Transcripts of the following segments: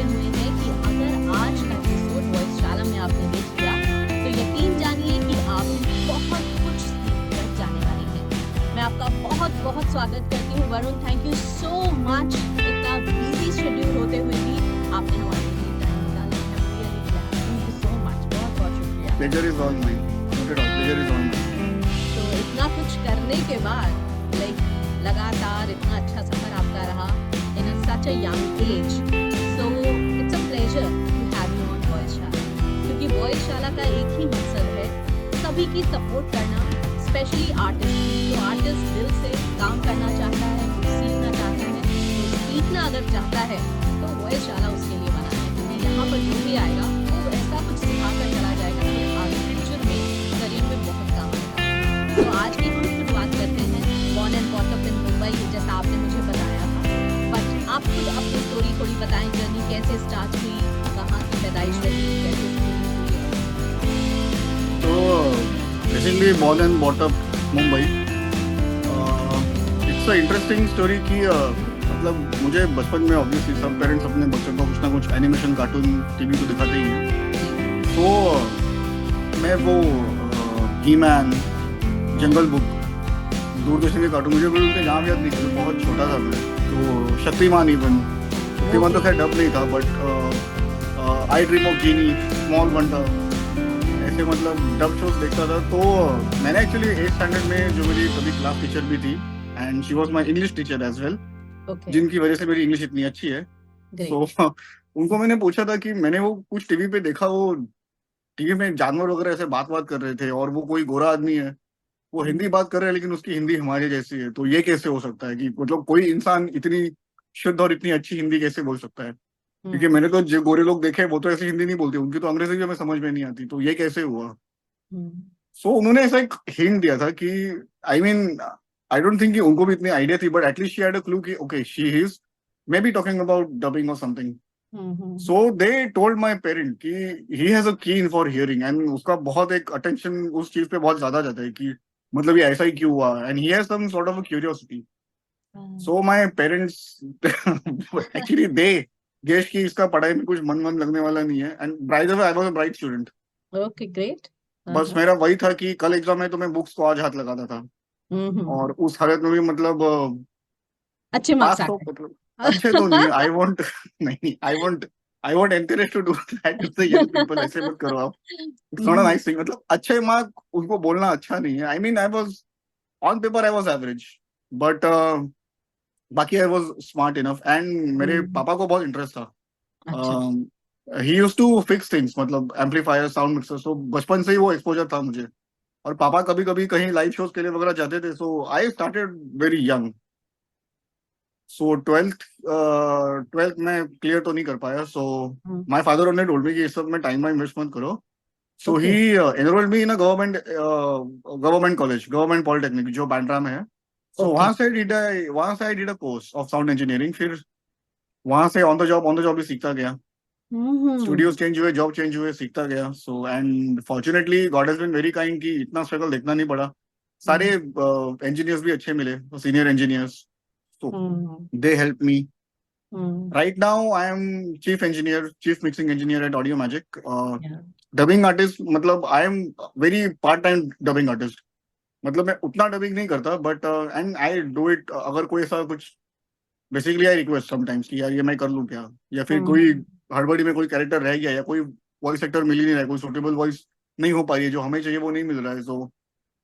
जुटे हुए हैं कि अगर आज का एपिसोड वॉइसशाला में आपने देख लिया तो यकीन जानिए कि आप बहुत कुछ सीख कर जाने वाले हैं। मैं आपका बहुत बहुत स्वागत करती हूँ Varun. Thank you so much. इतना बिजी शेड्यूल होते हुए भी आपने हमारे लिए टाइम निकाला है। थैंक यू सो मच, बहुत बहुत शुक्रिया। Pleasure is all mine. Not at all. Pleasure is all mine. तो इतना कुछ करने के बाद लगातार इतना अच्छा सफर आपका रहा in such a young age. So it's a pleasure to have you on वॉइसशाला, क्योंकि वॉइसशाला का एक ही मकसद है सभी की सपोर्ट करना, स्पेशली आर्टिस्ट। जो आर्टिस्ट दिल से काम करना चाहता है, सीखना चाहता है, तो सीखना अगर चाहता है तो वॉइसशाला उसके लिए बना है। क्योंकि यहाँ पर जो भी आएगा वो ऐसा कुछ सिखाकर चला जाएगा कि आगे फ्यूचर में करियर में बहुत काम आएगा। तो आज की हम शुरुआत करते हैं born and bought up in Mumbai, जैसा आपने मुझे बताया था। बट आप खुद अपनी स्टोरी थोड़ी बताएं, जर्नी कैसे स्टार्ट हुई, कहाँ की पैदाइश रही, कैसे स्कूल हुई? तो basically born and bought up Mumbai. It's a interesting story कि मतलब मुझे बचपन में ऑब्वियसली सब पेरेंट्स अपने बच्चों को कुछ ना कुछ एनिमेशन कार्टून टीवी को दिखाते ही हैं। तो मैं वो ही-मैन, जंगल बुक, दूरदर्शन के कार्टून मुझे बिल्कुल नाम याद नहीं था, बहुत छोटा था मैं। तो शक्तिमान शक्तिमान तो खैर डब नहीं था, but I dream of Jeannie, small wonder, ऐसे मतलब डब शोज देखता था। तो मैंने एक्चुअली 8th स्टैंडर्ड में जो मेरी कभी क्लास टीचर भी थी and she was my English teacher as well, जिनकी वजह से मेरी इंग्लिश इतनी अच्छी है। तो उनको मैंने पूछा था कि मैंने वो कुछ टीवी पे देखा, वो टीवी में जानवर वगैरह ऐसे बात कर रहे थे और वो कोई गोरा आदमी है, वो हिंदी बात कर रहे हैं लेकिन उसकी हिंदी हमारे जैसी है। तो ये कैसे हो सकता है कि मतलब कोई इंसान इतनी शुद्ध और इतनी अच्छी हिंदी कैसे बोल सकता है? क्योंकि मैंने तो जो गोरे लोग देखे वो तो ऐसी हिंदी नहीं बोलते, उनकी तो अंग्रेजी भी हमें समझ में नहीं आती। तो ये कैसे हुआ? सो उन्होंने ऐसा एक हिंट दिया था कि I mean I don't think कि उनको भी इतनी आइडिया थी, but at least she had a clue कि okay she is may be talking about dubbing और something. So they told my parent कि ही हैज अ कीन फॉर हियरिंग एंड उसका बहुत एक अटेंशन उस चीज पे बहुत ज्यादा जाता है कि मतलब ये ऐसा ही क्यों हुआ, and he has some sort of a curiosity. So my parents actually they guess कि इसका पढ़ाई में कुछ मन लगने वाला नहीं है। And bye the way I was a bright student. Okay, great. बस मेरा वही था कि कल एग्जाम है तो मैं बुक्स को आज हाथ लगाता था, और उस हालत में भी मतलब अच्छे मार्क्स पास तो आते मतलब अच्छे तो नहीं। आई वांट नहीं, I want encourage to do that to the young people. ऐसे मत करो आप, it's not a nice thing. मतलब अच्छे मार्क उनको बोलना अच्छा नहीं है। I mean I was on paper I was average, but बाकी I was smart enough. And मेरे पापा को बहुत इंटरेस्ट था। He used to fix things, मतलब एम्पलीफायर, साउंड मिक्सर। सो बचपन से ही वो एक्सपोजर था मुझे। और पापा कभी कभी कहीं लाइव शोज के लिए वगैरह जाते थे। So I started very young. So twelfth में क्लियर तो नहीं कर पाया। So my father only told me कि इस सब में टाइम इन्वेस्ट मत करो। So he enrolled me in a government college, government polytechnic, जो बांद्रा में है। सो वहां से I did a course of sound engineering. फिर वहां से ऑन द जॉब ही सीखता गया। स्टूडियोज चेंज हुए, जॉब चेंज हुए, सीखता गया। So and fortunately God has been very kind कि इतना स्ट्रगल देखना नहीं पड़ा। सारे इंजीनियर्स भी अच्छे मिले, senior engineers. So they helped me. Right now, I am chief mixing engineer at Audio Magic. Dubbing artist, मतलब I am very part-time dubbing artist. मतलब मैं उतना डबिंग नहीं करता, but and I do it. अगर कोई ऐसा कुछ, बेसिकली आई रिक्वेस्ट समटाइम्स कि यार ये मैं कर लूँ क्या, या फिर कोई हड़बड़ी में कोई कैरेक्टर रह गया, या कोई वॉइस एक्टर मिल ही नहीं रहा है, कोई सुटेबल वॉइस नहीं हो पा रही है, जो हमें चाहिए वो नहीं मिल रहा है। So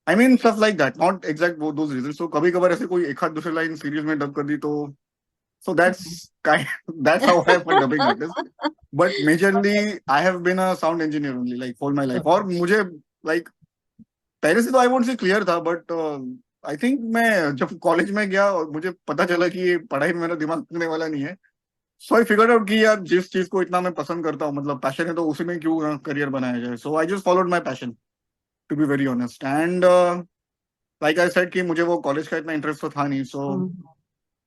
I mean stuff like that, not exact वो दोज रीजन। सो कभी कभार ऐसे कोई एक आध दूसरी लाइन सीरीज में डब कर दी, तो so that's how I am a dubbing artist. But majorly I have been a sound engineer only, like all my life. और मुझे like पहले से तो I won't say clear था, but I think मैं जब कॉलेज में गया और मुझे पता चला कि ये पढ़ाई में मेरा दिमाग लगने वाला नहीं है, so I figured out कि यार जिस चीज को इतना मैं पसंद करता हूँ, मतलब पैशन है, तो उसी में क्यों करियर बनाया जाए। So I just followed my passion, to be very honest. And like I said कि मुझे वो कॉलेज का इतना इंटरेस्ट तो था नहीं। So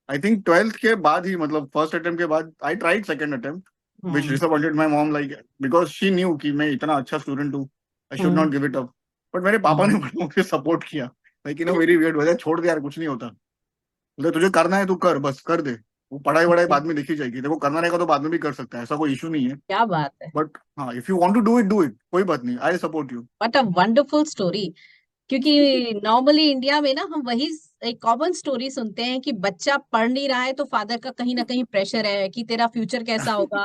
आई थिंक 12th के बाद ही, मतलब फर्स्ट अटेम्प्ट के बाद I tried second attempt which disappointed my mom, like because she knew कि मैं इतना अच्छा स्टूडेंट हूँ, I should not give it up. But मेरे पापा ने मुझे सपोर्ट किया, like in a very weird way, छोड़ दे यार, कुछ नहीं होता, मतलब तुझे करना है तू कर, बस कर दे, वो पढ़ाई वढ़ाई बाद में देखी जाएगी, देखो करना रहेगा तो बाद में भी कर सकता है, ऐसा कोई इशू नहीं है। क्या बात है, बट हाँ, if you want to do it, कोई बात नहीं, I support you. What a wonderful story. क्योंकि नॉर्मली इंडिया में ना हम वही एक कॉमन स्टोरी सुनते हैं कि बच्चा पढ़ नहीं रहा है तो फादर का कहीं ना कहीं प्रेशर है कि तेरा फ्यूचर कैसा होगा,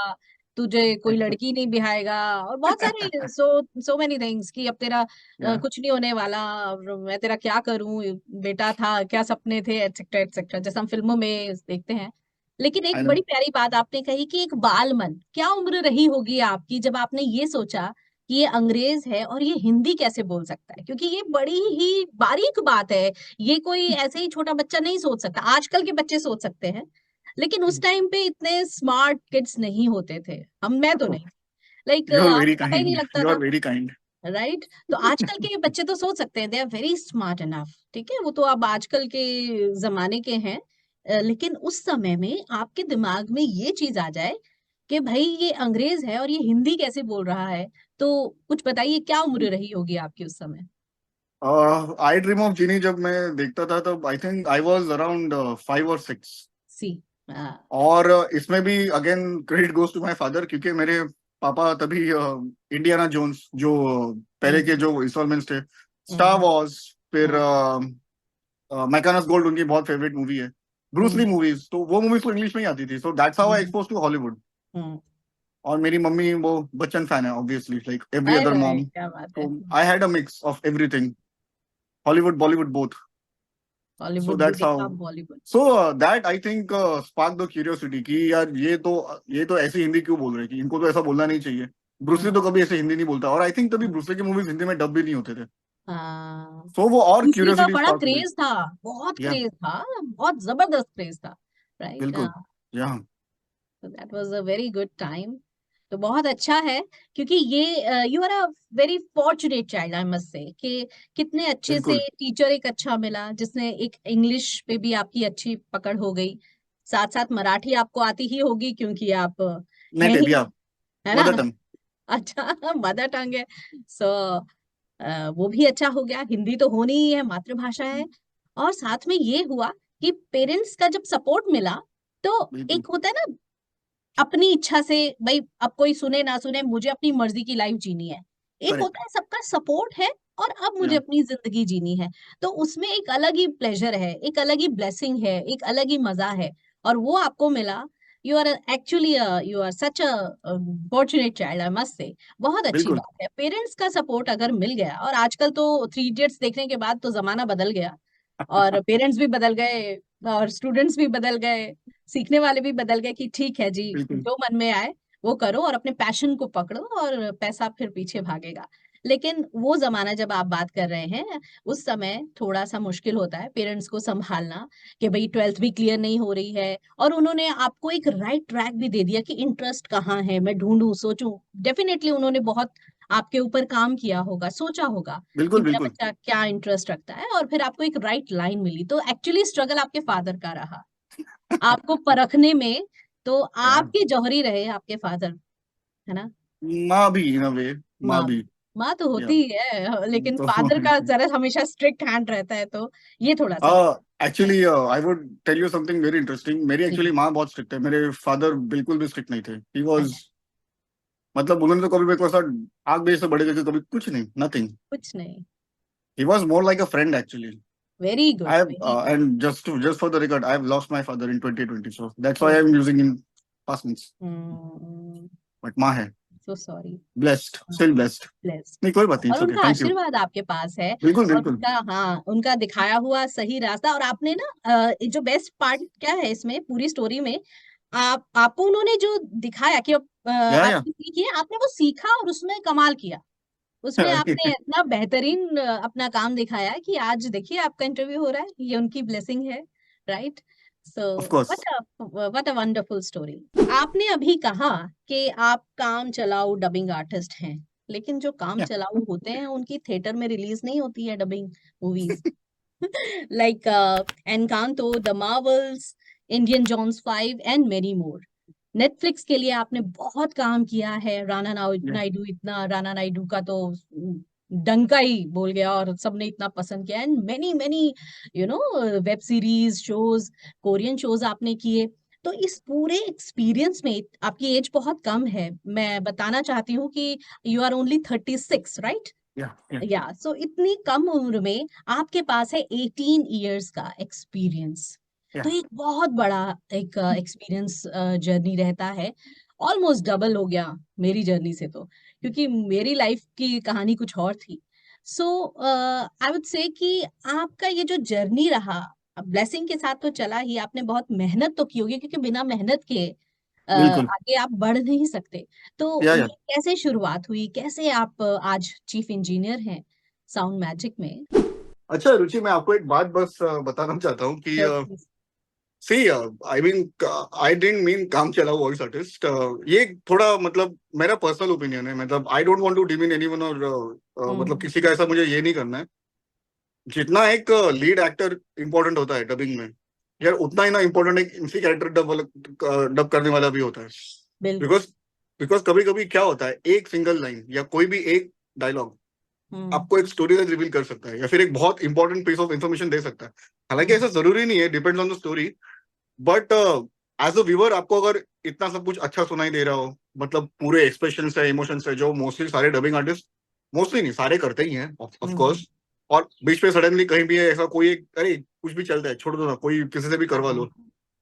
तुझे कोई लड़की नहीं बिहाएगा, और बहुत सारे सो मेनी थिंग्स कि अब तेरा या कुछ नहीं होने वाला, और मैं तेरा क्या करूं, बेटा था क्या सपने थे, एटसेट्रा एटसेट्रा, जैसा हम फिल्मों में देखते हैं। लेकिन एक आई नो। बड़ी प्यारी बात आपने कही कि एक बाल मन, क्या उम्र रही होगी आपकी जब आपने ये सोचा कि ये अंग्रेज है और ये हिंदी कैसे बोल सकता है, क्योंकि ये बड़ी ही बारीक बात है। ये कोई ऐसे ही छोटा बच्चा नहीं सोच सकता, आजकल के बच्चे सोच सकते हैं, लेकिन उस टाइम पे इतने स्मार्ट किड्स नहीं होते थे, हम मैं तो नहीं, लाइक यू आर वेरी आपको पता ही नहीं काइंड, लगता यू आर था, वेरी काइंड। राइट। तो आजकल के बच्चे तो सोच सकते हैं, they are very smart enough, ठीक है, वो तो अब आजकल के जमाने के हैं। लेकिन उस समय में आपके दिमाग में ये चीज आ जाए कि भाई ये अंग्रेज है और ये हिंदी कैसे बोल रहा है, तो कुछ बताइए क्या उम्र रही होगी आपकी उस समय। आई ड्रीम ऑफ जीनी जब मैं देखता था तब I think I was around 5 और 6। सी। और इसमें भी again credit goes to my father, क्योंकि मेरे पापा तभी इंडियाना जोन्स जो पहले के जो इंस्टॉलमेंट्स थे, स्टार वॉर्स, फिर मैकानस गोल्ड उनकी बहुत फेवरेट मूवी है, ब्रूस ली मूवीज, तो वो मूवीज तो इंग्लिश में ही आती थी, so that's how I expose to Hollywood. और मेरी मम्मी वो बच्चन फैन है obviously, like every hi other hi mom, क्या बात है, तो I had a mix of everything, Hollywood Bollywood both. So Hollywood भी that's देखा, how. Bollywood. So that I think sparked the curiosity कि यार ये तो ऐसी हिंदी क्यों बोल रहे हैं, कि इनको तो ऐसा बोलना नहीं चाहिए। ब्रूसली तो कभी ऐसे हिंदी नहीं बोलता, और आई थिंक तभी ब्रूसली की मूवीज हिंदी में डब भी नहीं होते थे। हाँ, सो वो और दूसरी का क्यूरियोसिटी बड़ा स्पार्क हुई। क्रेज था, बहुत या क्रेज था, बहुत जबरदस्त क्रेज था, राइट। बिल्कुल। या that was a very good time. तो बहुत अच्छा है, क्योंकि ये you are a very fortunate child, I must say, कि कितने अच्छे से बिल्कुल। टीचर एक अच्छा मिला जिसने एक इंग्लिश पे भी आपकी अच्छी पकड़ हो गई, साथ साथ मराठी आपको आती ही होगी क्योंकि आप हैं नेटिव ही, या है ना। Mother tongue. अच्छा, मदर टंग है। सो वो भी अच्छा हो गया, हिंदी तो होनी ही है, मातृभाषा है। और साथ में ये हुआ कि पेरेंट्स का जब सपोर्ट मिला, तो बिल्कुल एक होता है ना अपनी इच्छा से, भाई अब कोई सुने ना सुने मुझे अपनी मर्जी की लाइफ जीनी है, एक करेक्ट। होता है सबका सपोर्ट है और अब मुझे या अपनी जिंदगी जीनी है, तो उसमें एक अलग ही प्लेजर है, एक अलग ही ब्लेसिंग है, एक अलग ही मजा है, और वो आपको मिला। You are actually you are such a fortunate child, I must say. बहुत अच्छी बिल्कुल। बात है, पेरेंट्स का सपोर्ट अगर मिल गया, और आजकल तो थ्री इडियट्स देखने के बाद तो जमाना बदल गया, और पेरेंट्स भी बदल गए, और स्टूडेंट्स भी बदल गए, सीखने वाले भी बदल गए, कि ठीक है जी, बिल्कुल जो मन में आए वो करो और अपने पैशन को पकड़ो और पैसा फिर पीछे भागेगा। लेकिन वो जमाना जब आप बात कर रहे हैं, उस समय थोड़ा सा मुश्किल होता है पेरेंट्स को संभालना, कि भाई ट्वेल्थ भी क्लियर नहीं हो रही है, और उन्होंने आपको एक राइट ट्रैक भी दे दिया कि इंटरेस्ट कहाँ है, मैं ढूंढूं सोचूं। डेफिनेटली उन्होंने बहुत आपके ऊपर काम किया होगा, सोचा होगा कि बिल्कुल। मेरा बिल्कुल। बच्चा क्या इंटरेस्ट रखता है, और फिर आपको एक राइट लाइन मिली। तो एक्चुअली स्ट्रगल आपके फादर का रहा आपको परखने में, तो या आपके जौहरी रहे आपके फादर, है ना। माँ भी इन अ वे, माँ माँ भी। भी, माँ तो या होती ही है, लेकिन तो फादर का जरा हमेशा स्ट्रिक्ट हैंड रहता है, तो ये थोड़ा सा actually I would tell you something very interesting, मेरी जी। एक्चुअली माँ बहुत स्ट्रिक्ट है, मेरे फादर बिल्कुल भी स्ट्रिक्ट नहीं थे। ही वॉज, अच्छा, मतलब उन्होंने तो कभी मेरे को ऐसा आग बेच से बड़े करके कभी कुछ नहीं, नथिंग। कुछ नहीं। He was more like a friend actually. Very I good, have, very good. and just for the record, I have lost my father in 2020, so that's why I'm using in past tense. But माँ है, so sorry. blessed, still blessed. Blessed. नहीं कोई बात नहीं, और it's okay, उनका thank you. आशीर्वाद आपके पास है, बिल्कुल और बिल्कुल। उनका, हाँ, उनका दिखाया हुआ सही रास्ता। और आपने ना जो बेस्ट पार्ट क्या है इसमें पूरी स्टोरी में, आपको उन्होंने जो दिखाया कि या आपने सीखी है, आपने वो सीखा और उसमें कमाल किया, उसमें आपने इतना बेहतरीन अपना काम दिखाया है कि आज देखिए आपका इंटरव्यू हो रहा है, ये उनकी ब्लेसिंग है, right. So of course. What a wonderful story. आपने अभी कहा कि आप काम चलाऊ डबिंग आर्टिस्ट हैं, लेकिन जो काम Yeah. चलाऊ होते हैं उनकी थिएटर में रिलीज नहीं होती है dubbing movies, like Encanto, the Marvels, Indiana Jones 5 and many more. Netflix के लिए आपने बहुत काम किया है, Yeah. नायडू, इतना राणा नायडू का तो डंका ही बोल गया और सबने इतना पसंद किया, and many many you know web series shows, Korean shows आपने किए। तो इस पूरे एक्सपीरियंस में आपकी एज बहुत कम है, मैं बताना चाहती हूँ कि यू आर ओनली 36, राइट? या या सो इतनी कम उम्र में आपके पास है 18 इयर्स का एक्सपीरियंस। तो या एक बहुत बड़ा एक एक्सपीरियंस जर्नी रहता है। ऑलमोस्ट डबल हो गया मेरी जर्नी से, तो क्योंकि मेरी लाइफ की कहानी कुछ और थी। सो आई वुड से कि आपका ये जो जर्नी रहा, ब्लेसिंग के साथ तो चला ही, आपने बहुत मेहनत तो की होगी, क्योंकि बिना मेहनत के बिल्कुल। आगे आप बढ़ नहीं सकते। तो या ये कैसे शुरुआत हुई? कैसे आप आज चीफ इंजीनियर हैं साउंड मैजिक में? अच्छा रुचि, मैं आपको एक बात बस बताना चाहता हूँ कि sure please. See I mean I didn't mean काम चलाओ वॉइस आर्टिस्ट। ये थोड़ा मतलब मेरा पर्सनल ओपिनियन है, मतलब I don't want to demean anyone, और मतलब किसी का ऐसा मुझे ये नहीं करना है। जितना एक लीड एक्टर इंपॉर्टेंट होता है डबिंग में, यार उतना ही ना इम्पोर्टेंट एक इसी कैरेक्टर डब करने वाला भी होता है। बिल्कुल। बिकॉज बिकॉज कभी कभी क्या होता है, एक सिंगल लाइन या कोई भी एक डायलॉग हम्म। आपको एक स्टोरी लाइन रिवील कर सकता है, या फिर एक बहुत इंपॉर्टेंट पीस ऑफ इन्फॉर्मेशन दे सकता है। हालांकि हम्म। ऐसा जरूरी नहीं है, depends on the story. But as a viewer आपको अगर इतना सब कुछ अच्छा सुनाई दे रहा हो, मतलब पूरे एक्सप्रेशन है, इमोशंस है, जो मोस्टली सारे डबिंग आर्टिस्ट, मोस्टली नहीं सारे करते ही हैं ऑफ हम्म। कोर्स। और बीच में सडनली कहीं भी ऐसा कोई एक, अरे कुछ भी चलता है, छोड़ दो ना, कोई किसी से भी करवा लो,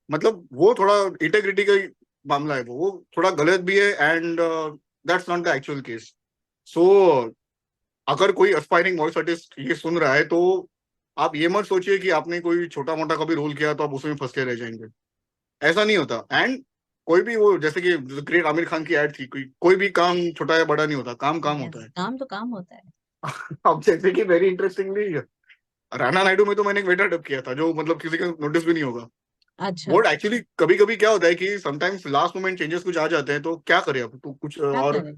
मतलब वो थोड़ा इंटेग्रिटी का ही मामला है, वो थोड़ा गलत भी है, and that's not the actual case. So अगर कोई एस्पायरिंग वॉइस आर्टिस्ट ये सुन रहा है, तो आप ये मत सोचिए कि आपने कोई छोटा मोटा कभी रोल किया तो आप उसमें फंस के रह जाएंगे। ऐसा नहीं होता। एंड कोई भी, वो जैसे कि ग्रेट आमिर खान की एड थी, कोई भी काम छोटा या बड़ा नहीं होता, काम काम होता यस, है। काम तो काम होता है। अब जैसे कि वेरी इंटरेस्टिंगली राणा नायडू में तो मैंने एक वेटर डब किया था, जो मतलब किसी का नोटिस भी नहीं होगा। अच्छा। वो एक्चुअली कभी कभी क्या होता है कि समटाइम्स लास्ट मोमेंट चेंजेस कुछ आ जाते हैं, तो क्या करें अब, तो कुछ क्या और करें?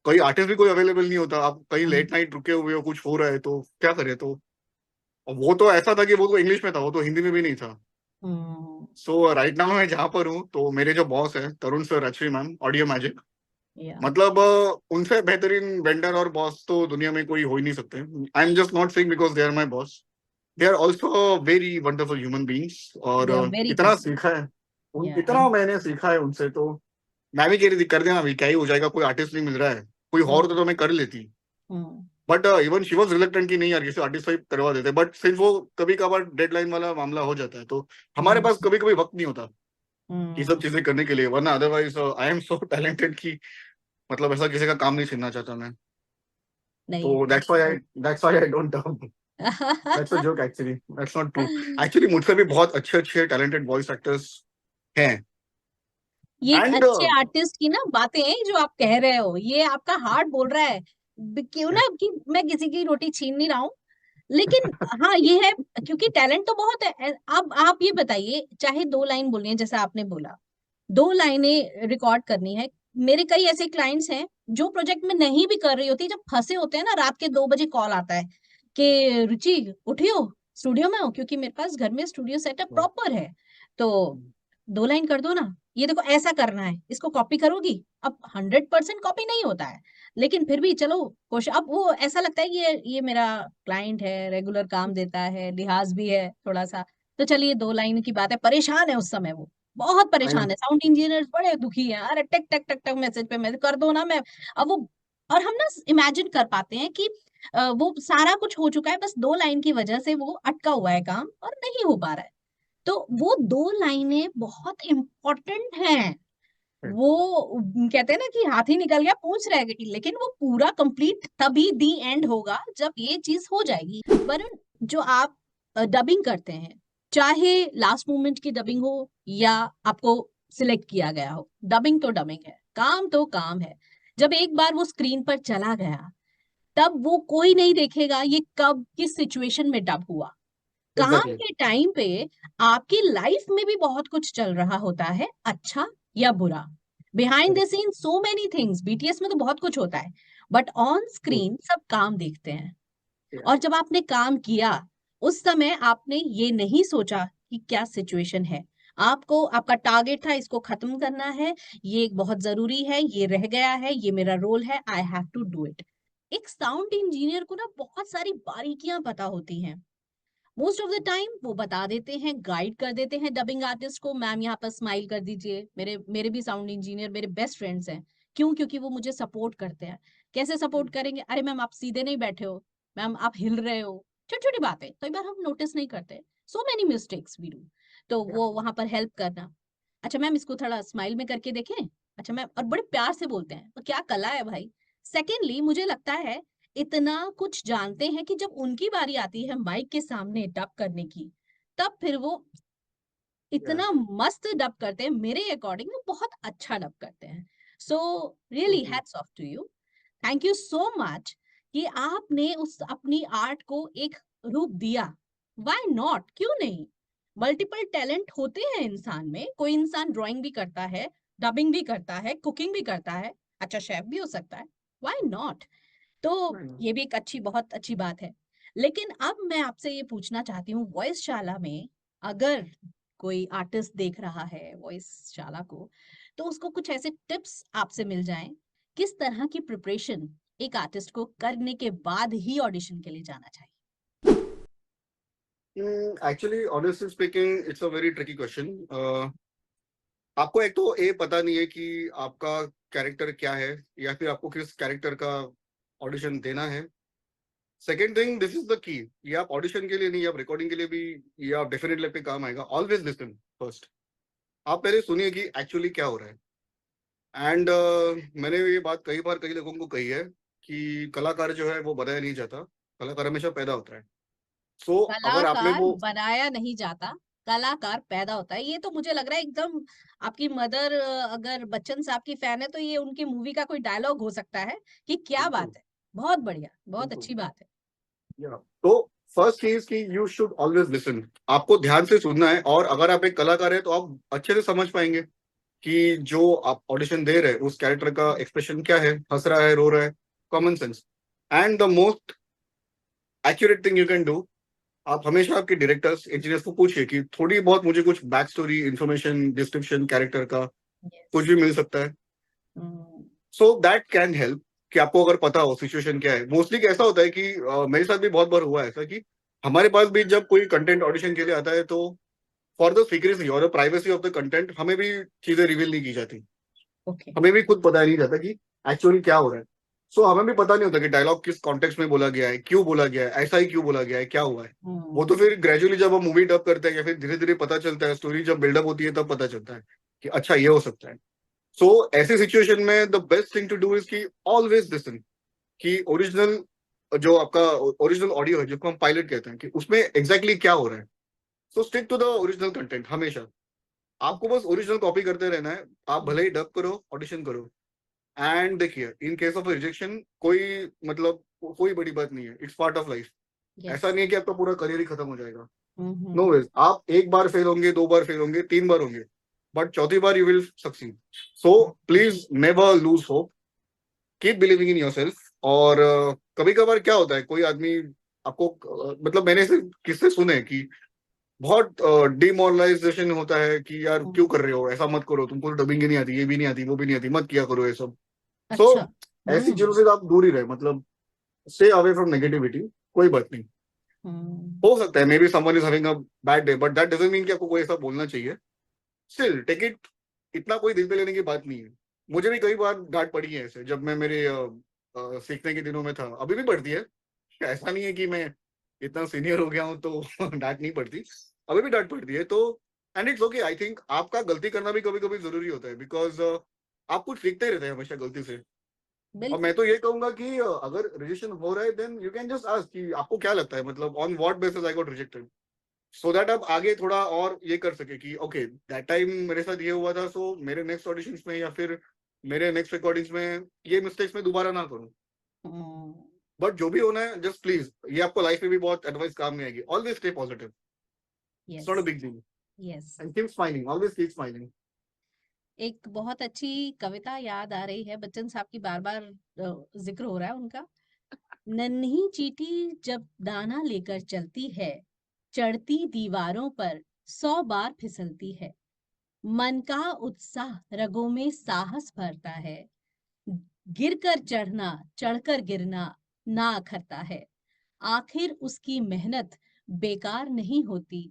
कोई आर्टिस्ट भी कोई अवेलेबल नहीं होता, आप कहीं हम्म। लेट नाइट रुके हुए हो, कुछ हो रहा है, तो क्या करें। तो वो तो ऐसा था कि वो तो इंग्लिश में था, वो तो हिंदी में भी नहीं था। हम्म। सो राइट नाउ मैं जहाँ पर हूँ, तो मेरे जो बॉस है तरुण सर, अच्छी मैम, ऑडियो मैजिक, या। मतलब उनसे बेहतरीन वेंडर और बॉस तो दुनिया में कोई हो ही नहीं सकते। I am just not saying because they are my boss, they are also very wonderful human beings. और दे आर वेरी इतना टफ। सीखा है, या। इतना मैंने सीखा है उनसे, तो मैं भी कह रही थी कर देना, अभी क्या ही हो जाएगा, कोई आर्टिस्ट नहीं मिल रहा है, कोई और तो मैं कर लेती। Hmm. But even she was reluctant की नहीं यार, किसी आर्टिस्ट से करवा देते, बट सिर्फ वो कभी कभार डेडलाइन वाला मामला हो जाता है, तो हमारे पास हम्म। कभी कभी वक्त नहीं होता ये सब हम्म। चीजें करने के लिए, वरना otherwise I am so talented की, मतलब ऐसा किसी का काम नहीं छीनना चाहता मैं। तो नहीं। That's why I don't dub. That's a joke actually, that's not true. Actually मुझसे भी बहुत अच्छे अच्छे टैलेंटेड वॉइस एक्टर्स हैं। ये एंड अच्छे आर्टिस्ट की ना बातें हैं जो आप कह रहे हो, ये आपका हार्ट बोल रहा है। क्यों ना कि मैं किसी की रोटी छीन नहीं रहा हूँ, लेकिन हाँ ये है, क्योंकि टैलेंट तो बहुत है। अब आप ये बताइए, चाहे 2 लाइन बोलनी है जैसा आपने बोला, 2 लाइनें रिकॉर्ड करनी है। मेरे कई ऐसे क्लाइंट्स हैं जो प्रोजेक्ट में नहीं भी कर रही होती, जब फंसे होते हैं ना, रात के 2 बजे कॉल आता है कि रुचि उठियो, स्टूडियो में हो, क्योंकि मेरे पास घर में स्टूडियो सेटअप प्रॉपर है। तो 2 लाइन कर दो ना, ये देखो ऐसा करना है, इसको कॉपी करोगी? अब 100% कॉपी नहीं होता है, लेकिन फिर भी चलो कोशिश। अब वो ऐसा लगता है कि ये मेरा क्लाइंट है, रेगुलर काम देता है, लिहाज भी है थोड़ा सा, तो चलिए 2 लाइन की बात है। परेशान है उस समय, वो बहुत आई परेशान नो। है, साउंड इंजीनियर्स बड़े दुखी हैं, अरे take take take take message पे मैसेज कर दो ना। मैं अब वो, और हम ना इमेजिन कर पाते हैं कि वो सारा कुछ हो चुका है, बस 2 लाइन की वजह से वो अटका हुआ है काम और नहीं हो पा रहा है। तो वो 2 लाइनें बहुत इंपॉर्टेंट हैं। वो कहते हैं ना कि हाथी निकल गया पूंछ रह गई, लेकिन वो पूरा कंप्लीट तभी दी एंड होगा जब ये चीज हो जाएगी। वरुण, जो आप डबिंग करते हैं, चाहे लास्ट मोमेंट की डबिंग हो या आपको सिलेक्ट किया गया हो, डबिंग तो डबिंग है, काम तो काम है। जब एक बार वो स्क्रीन पर चला गया, तब वो कोई नहीं देखेगा ये कब किस सिचुएशन में डब हुआ। काम एग्जैक्टली। के टाइम पे आपकी लाइफ में भी बहुत कुछ चल रहा होता है, अच्छा या बुरा। Behind the scene so many things, BTS में तो बहुत कुछ होता है, बट ऑन स्क्रीन सब काम देखते हैं। और जब आपने काम किया, उस समय आपने ये नहीं सोचा कि क्या सिचुएशन है। आपको आपका टारगेट था, इसको खत्म करना है, ये बहुत जरूरी है, ये रह गया है, ये मेरा रोल है, I have to do it. एक साउंड इंजीनियर को ना बहुत सारी बारीकियां पता होती हैं। मोस्ट ऑफ द टाइम वो बता देते हैं, गाइड कर देते हैं डबिंग आर्टिस्ट को, मैम यहाँ पर स्माइल कर दीजिए। मेरे मेरे भी साउंड इंजीनियर मेरे बेस्ट फ्रेंड्स हैं। क्यों? क्योंकि वो मुझे सपोर्ट करते हैं। कैसे सपोर्ट करेंगे? अरे मैम आप सीधे नहीं बैठे हो, मैम आप हिल रहे हो, छोटी छोटी बातें कई बार हम नोटिस नहीं करते। So many mistakes we do. तो वो वहां पर हेल्प करना। अच्छा मैम इसको थोड़ा स्माइल में करके देखें। अच्छा मैम, और बड़े प्यार से बोलते हैं, तो क्या कला है भाई। सेकेंडली मुझे लगता है इतना कुछ जानते हैं कि जब उनकी बारी आती है माइक के सामने डब करने की, तब फिर वो Yeah. इतना मस्त डब करते हैं। मेरे अकॉर्डिंग वो बहुत अच्छा डब करते हैं। So really Okay. Hats off to you. Thank you so much कि आपने उस अपनी आर्ट को एक रूप दिया। व्हाई नॉट, क्यों नहीं। मल्टीपल टैलेंट होते हैं इंसान में। कोई इंसान ड्राइंग भी करता है, डबिंग भी करता है, कुकिंग भी करता है, अच्छा शेफ भी हो सकता है। Why not. तो Right. ये भी एक अच्छी, बहुत अच्छी बात है। लेकिन अब मैं आपसे ये पूछना चाहती हूँ, वॉइस शाला में अगर कोई आर्टिस्ट देख रहा है वॉइस शाला को, तो उसको कुछ ऐसे टिप्स आपसे मिल जाएं, किस तरह की प्रिपरेशन एक आर्टिस्ट को करने के बाद ही ऑडिशन के लिए जाना चाहिए। Actually, honestly speaking, it's a very tricky question. आपको एक तो ये पता नहीं है कि आपका कैरेक्टर क्या है या फिर आपको किस कैरेक्टर का ऑडिशन देना है। Second thing, this is the key, ये आप ऑडिशन के लिए नहीं, आप रिकॉर्डिंग के लिए भी ये आप डेफिनेटली पे काम आएगा। Always listen first. आप पहले सुनिए कि एक्चुअली क्या हो रहा है। एंड मैंने ये बात कई बार कई लोगों को कही है कि कलाकार जो है वो बनाया नहीं जाता, कलाकार हमेशा पैदा होता है। सो अगर आपने कलाकार वो बनाया नहीं जाता, कलाकार पैदा होता है। ये तो मुझे लग रहा है एकदम आपकी मदर अगर बच्चन साहब की फैन है तो ये उनकी मूवी का कोई डायलॉग हो सकता है कि क्या बिल्कुल बात है। बहुत बढ़िया, बहुत बिल्कुल अच्छी बात है। या तो फर्स्ट चीज की यू शुड ऑलवेज लिसन। आपको ध्यान से सुनना है, और अगर आप एक कलाकार है तो आप अच्छे से समझ पाएंगे कि जो आप ऑडिशन दे रहे हैं उस कैरेक्टर का एक्सप्रेशन क्या है, हंस रहा है, रो रहा है। Common sense. And the most accurate thing you can do, आप हमेशा आपके डायरेक्टर्स इंजीनियर्स को पूछिए कि थोड़ी बहुत मुझे कुछ back story information description character का कुछ यस। भी मिल सकता है। सो दैट कैन हेल्प कि आपको अगर पता हो सिचुएशन क्या है। मोस्टली कैसा होता है कि मेरे साथ भी बहुत बार हुआ है ऐसा कि हमारे पास भी जब कोई कंटेंट ऑडिशन के लिए आता है तो फॉर द सीक्रेसी और the privacy of the content हमें भी चीजें रिवील नहीं की जाती। ओके। हमें भी खुद पता नहीं जाता कि एक्चुअली क्या हो रहा है। सो हमें भी पता नहीं होता कि डायलॉग किस कॉन्टेक्स्ट में बोला गया है, क्यों बोला गया है, ऐसा ही क्यों बोला गया है, क्या हुआ है। वो तो फिर ग्रेजुअली जब हम मूवी डब करते हैं या फिर धीरे धीरे पता चलता है, स्टोरी जब बिल्डअप होती है तब पता चलता है कि अच्छा ये हो सकता है। सो ऐसी सिचुएशन में the best thing to do is कि ऑलवेज लिसन कि ओरिजिनल जो आपका ओरिजिनल ऑडियो है जिसको हम पायलट कहते हैं कि उसमें एग्जैक्टली क्या हो रहा है। So stick to the original content हमेशा। आपको बस ओरिजिनल कॉपी करते रहना है। आप भले ही डब करो, ऑडिशन करो। एंड देखिए, इन केस ऑफ रिजेक्शन कोई मतलब कोई बड़ी बात नहीं है, इट्स पार्ट ऑफ लाइफ। ऐसा यस। नहीं है कि आपका पूरा करियर ही खत्म हो जाएगा। नो वेज, आप एक बार फेल होंगे, दो बार फेल होंगे, तीन बार होंगे, बट चौथी बार you will succeed. So please never lose hope, keep believing in yourself. और कभी कभार क्या होता है, कोई आदमी आपको मतलब मैंने से किससे सुने कि बहुत डिमोरलाइजेशन होता है कि यार क्यों कर रहे हो, ऐसा मत करो, तुमको तो डबिंग ही नहीं आती, ये भी नहीं आती, वो भी नहीं आती, मत किया करो ये सब। सो अच्छा। ऐसी चीजों से आप दूर ही रहे, मतलब स्टे अवे फ्रॉम नेगेटिविटी। कोई बात नहीं, हो सकता है may be someone is having a bad day, but that doesn't mean कि आपको कोई ऐसा बोलना चाहिए। स्टिल टेक इट, इतना कोई दिल पे लेने की बात नहीं है। मुझे भी कई बार डांट पड़ी है ऐसे जब मैं मेरे सीखने के दिनों में था, अभी भी पड़ती है। ऐसा नहीं है कि मैं इतना सीनियर हो गया हूँ तो डांट नहीं पड़ती, अभी भी डांट पड़ती है। तो and it's okay, I think आपका गलती करना भी कभी कभी जरूरी होता है, बिकॉज आप कुछ सीखते ही रहते हैं हमेशा गलती से। और मैं बिल्कुल। तो ये कहूंगा कि अगर रिजेक्शन हो रहा है then you can just ask कि आपको क्या लगता है, मतलब on what basis I got rejected, so that आप आगे थोड़ा और ये कर सके कि ओके दैट टाइम मेरे साथ ये हुआ था, सो मेरे नेक्स्ट ऑडिशंस में या फिर मेरे नेक्स्ट रिकॉर्डिंग्स में ये मिस्टेक्स में दोबारा ना करूं। बट जो भी होना है जस्ट प्लीज, ये आपको लाइफ में भी बहुत एडवाइस काम में आएगी, always stay positive, it's yes. Not a big deal, yes. And keep smiling, always keep smiling. एक बहुत अच्छी कविता याद आ रही है, बच्चन साहब की बार बार जिक्र हो रहा है उनका। नन्ही चींटी जब दाना लेकर चलती है, चढ़ती दीवारों पर 100 बार फिसलती है। मन का उत्साह रगों में साहस भरता है, गिरकर चढ़ना, चढ़कर गिरना ना अखरता है। आखिर उसकी मेहनत बेकार नहीं होती,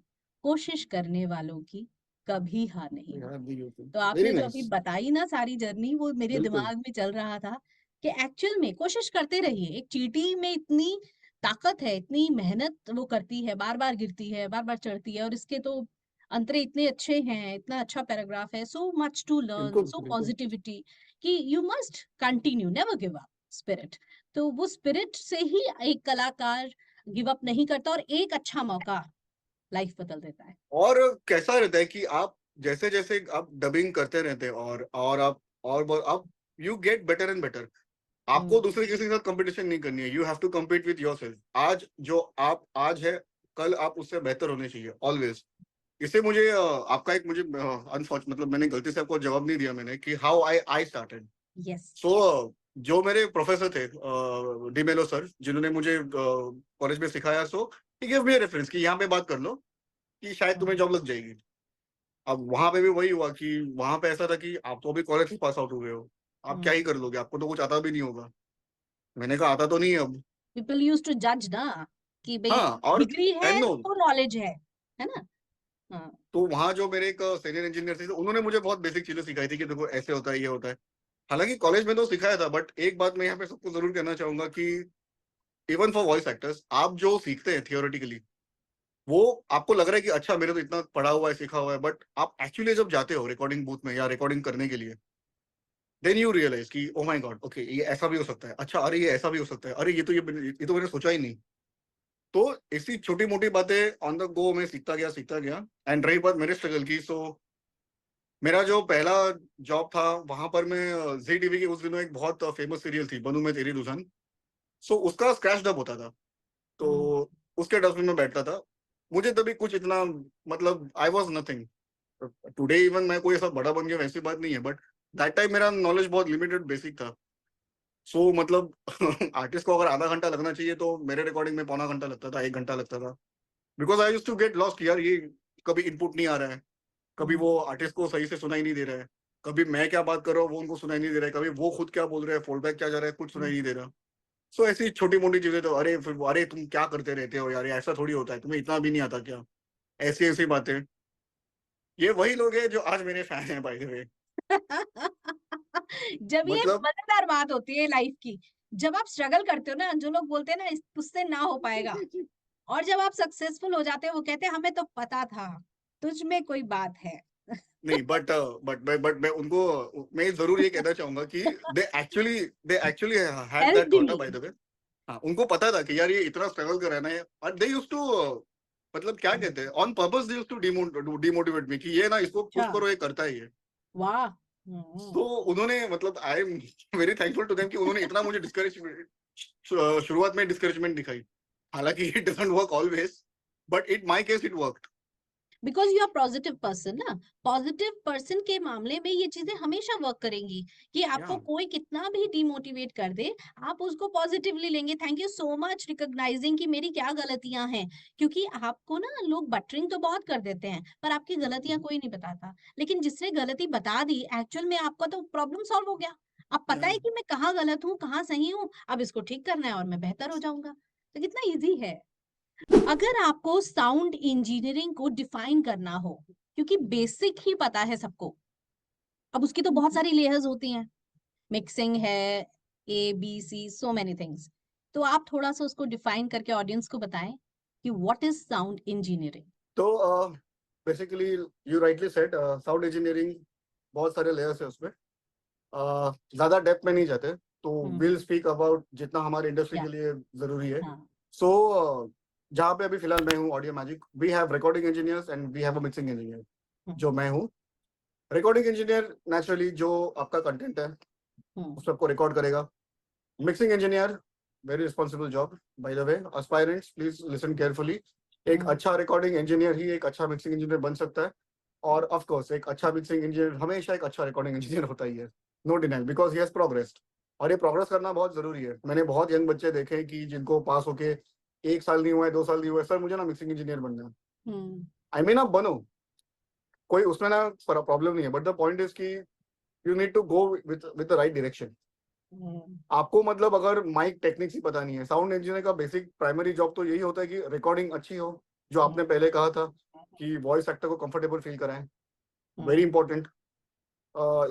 कोशिश करने वालों की कभी हार नहीं होती। तो वेरी आपने जो अभी नाइस। बताई ना सारी जर्नी, वो मेरे बिल्कुल। दिमाग में चल रहा था कि एक्चुअल में कोशिश करते रहिए। एक चींटी में इतनी ताकत है, इतनी मेहनत वो करती है, बार-बार गिरती है, बार-बार चढ़ती है, और इसके तो अंतरे इतने अच्छे हैं, इतना अच्छा पैराग्राफ है, सो मच टू लर्न, बिल्कुल सो बिल्कुल। पॉजिटिविटी कि you must continue, never give up spirit. तो वो स्पिरिट से ही एक कलाकार गिव अप नहीं करता, और एक अच्छा मौका लाइफ बदल देता है। और कैसा रहता है कि आप जैसे जैसे आप डबिंग करते रहते हैं और आप you get better and better. आपको हम्म। दूसरे किसी के साथ कंपटीशन नहीं करनी है, you have to compete with yourself. आज जो आप आज है, कल आप उससे बेहतर होने चाहिए ऑलवेज। इससे मुझे आपका एक मुझे अनफॉर्चुनेट मतलब मैंने गलती से आपको जवाब नहीं दिया मैंने कि हाउ आई स्टार्टेड। यस। सो जो मेरे प्रोफेसर थे डिमेलो सर, जिन्होंने मुझे कॉलेज में सिखाया, सो ही गिव मी रेफरेंस कि यहाँ पे बात कर लो कि शायद तुम्हें जॉब लग जाएगी। अब वहां पे भी वही हुआ कि वहां पे ऐसा था कि आप तो अभी कॉलेज से पास आउट हुए हो, आप क्या ही कर लोगे, आपको तो कुछ आता भी नहीं होगा। मैंने कहा आता तो नहीं है अब। पीपल यूज टू जज ना कि भाई हाँ, और डिग्री है एंड नो, तो नॉलेज है ना? हाँ। तो वहां जो मेरे एक सीनियर इंजीनियर थे, तो उन्होंने मुझे बहुत बेसिक चीजें सिखाई थी कि देखो ऐसे होता है, ये होता है। हालांकि कॉलेज में तो सिखाया था, बट एक बात मैं यहाँ पे सबको जरूर कहना चाहूंगा कि इवन फॉर वॉइस एक्टर्स, आप जो सीखते हैं थियोरेटिकली, वो आपको लग रहा है कि अच्छा मेरे तो इतना पढ़ा हुआ है, सीखा हुआ है, बट आप एक्चुअली जब जाते हो रिकॉर्डिंग बूथ में या रिकॉर्डिंग करने के लिए, देन यू रियलाइज कि ओ माय गॉड, ओके ये ऐसा भी हो सकता है, अच्छा अरे ये ऐसा भी हो सकता है, अरे ये तो मैंने सोचा ही नहीं। तो ऐसी छोटी मोटी बातें ऑन द गो में सीखता गया। एंड रही बात मेरे स्ट्रगल की, सो मेरा जो पहला जॉब था वहां पर मैं जी टीवी की उस दिनों एक बहुत फेमस सीरियल थी बनू मैं तेरी दुल्हन, सो उसका स्क्रैच डब होता था। तो उसके डब में मैं बैठता था। मुझे तभी कुछ इतना मतलब I was nothing. Today even मैं कोई ऐसा बड़ा बन गया वैसी बात नहीं है, बट दैट टाइम मेरा नॉलेज बहुत लिमिटेड बेसिक था। सो मतलब आर्टिस्ट को अगर आधा घंटा लगना चाहिए तो मेरे रिकॉर्डिंग में पौना घंटा लगता था, 1 घंटा लगता था। Because I used to get lost, यार ये कभी इनपुट नहीं आ रहा है, कभी वो आर्टिस्ट को सही से सुनाई नहीं दे रहा है, कभी मैं क्या बात कर रहा हूँ वो उनको सुनाई नहीं दे रहा है, कभी वो खुद क्या बोल रहे हैं, फॉलबैक क्या जा रहा है, कुछ सुनाई नहीं दे रहा। सो ऐसी छोटी मोटी चीजें तो अरे फिर अरे तुम क्या करते रहते हो यार, ये ऐसा थोड़ी होता है, तुम्हें इतना भी नहीं आता क्या, ऐसी ऐसी बातें। ये वही लोग हैं जो आज मेरे फैन हैं बाय द वे। जब ये मतलब मजेदार बात होती है लाइफ की, जब आप स्ट्रगल करते हो ना, जो लोग बोलते हैं ना तुझसे ना हो पाएगा, और जब आप सक्सेसफुल हो जाते हो वो कहते हैं हमें तो पता था तुझ में कोई बात है। नहीं, बट मैं उनको मैं जरूर ये कहना चाहूंगा कि they actually had that helped thought me. Bye the वे। हाँ, उनको पता था कि यार ये इतना स्ट्रगल कर रहा है ना, और दे यूज्ड टू मतलब क्या कहते हैं, on purpose they used to demotivate me कि ये ना इसको अच्छा। पुश करो, ये करता है ये। वाह। तो उन्होंने मतलब I am very thankful to them कि उन्होंने इतना मुझे डिस्करेज शुरुआत में डिस्करेजमेंट दिखाई। हालांकि it doesn't work always, but it my case it worked. Because you are positive person ना, पॉजिटिव पर्सन के मामले में ये चीजें हमेशा वर्क करेंगी कि या आपको कोई कितना भी डिमोटिवेट कर दे, आप उसको पॉजिटिवली लेंगे। Thank you so much recognising कि मेरी क्या गलतियां हैं, क्योंकि आपको ना लोग बटरिंग तो बहुत कर देते हैं पर आपकी गलतियां कोई नहीं बताता, लेकिन जिसने गलती बता दी एक्चुअल में आपका तो प्रॉब्लम सॉल्व हो गया। अब पता है कि मैं कहाँ गलत हूँ कहाँ सही हूँ, अब इसको ठीक करना है और मैं बेहतर हो जाऊंगा। तो कितना इजी है। अगर आपको साउंड इंजीनियरिंग को डिफाइन करना हो, क्योंकि बेसिक ही पता है सबको, अब उसकी तो बहुत सारी लेयर्स होती हैं, मिक्सिंग है, A B C, so many things. तो आप थोड़ा सा उसको डिफाइन करके ऑडियंस को बताएं कि व्हाट इज साउंड इंजीनियरिंग। तो basically you rightly said sound engineering बहुत सारे लेयर्स है उसमें। ज्यादा डेप्थ में नहीं जाते, तो विल स्पीक अबाउट जितना हमारे इंडस्ट्री या। के लिए जरूरी है। हाँ। सो जहाँ पे अभी फिलहाल मैं हूँ audio magic, we have recording engineers and we have a mixing engineer. जो मैं हूँ रिकॉर्डिंग इंजीनियर, नेचुरली जो आपका कंटेंट है उस सबको रिकॉर्ड करेगा। Mixing engineer, very responsible job by the way, aspirants please listen carefully. एक अच्छा रिकॉर्डिंग इंजीनियर ही एक अच्छा मिक्सिंग इंजीनियर बन सकता है, और ऑफ कोर्स एक अच्छा मिक्सिंग इंजीनियर हमेशा एक अच्छा रिकॉर्डिंग इंजीनियर होता ही है, no denial, because he has progressed. और ये प्रोग्रेस करना बहुत जरूरी है। मैंने बहुत यंग बच्चे देखे कि जिनको पास होके 1 साल नहीं हुआ है, 2 साल नहीं हुआ है, सर मुझे ना मिक्सिंग इंजीनियर बनना है। आई मीन आप बनो, कोई उसमें ना प्रॉब्लम नहीं है, बट द पॉइंट इज कि you need to go with the right direction. आपको मतलब अगर माइक टेक्निक्स ही पता नहीं है, साउंड इंजीनियर का बेसिक प्राइमरी जॉब तो यही होता है कि रिकॉर्डिंग अच्छी हो, जो आपने पहले कहा था कि वॉइस एक्टर को कंफर्टेबल फील कराएं, वेरी इंपॉर्टेंट।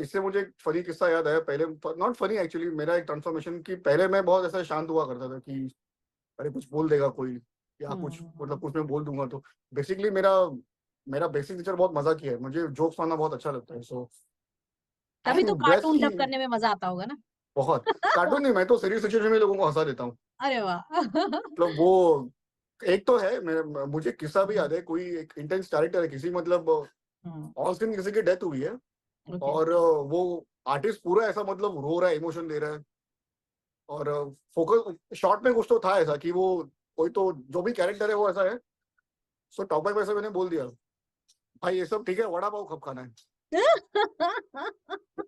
इससे मुझे एक फनी किस्सा याद आया। पहले नॉट फनी एक्चुअली, मेरा एक ट्रांसफॉर्मेशन कि पहले मैं बहुत ऐसा शांत हुआ करता था कि अरे कुछ बोल देगा कोई या कुछ, मतलब कुछ मैं बोल दूंगा। तो बेसिकली मेरा मेरा बेसिक नेचर बहुत मजा किया है, मुझे जोक्स मारना बहुत अच्छा लगता है। सो आई तभी एम तो ब्लेस्ड कार्टून कि डब करने में मजा आता होगा ना। बहुत कार्टून नहीं, मैं तो सीरियस सिचुएशन में लोगों को हंसा देता हूँ। अरे वाह। मतलब वो एक तो है, मुझे किस्सा भी याद है, कोई एक इंटेंस कैरेक्टर है किसी, मतलब ऑन स्क्रीन किसी की डेथ हुई है ओके। और वो आर्टिस्ट पूरा ऐसा मतलब रो रहा है, इमोशन दे रहा है, और फोकस शॉट में कुछ तो था ऐसा कि वो कोई तो जो भी कैरेक्टर है वो ऐसा है। सो टॉपिक वैसे मैंने बोल दिया, भाई ये सब ठीक है, वड़ा पाव कब खाना है।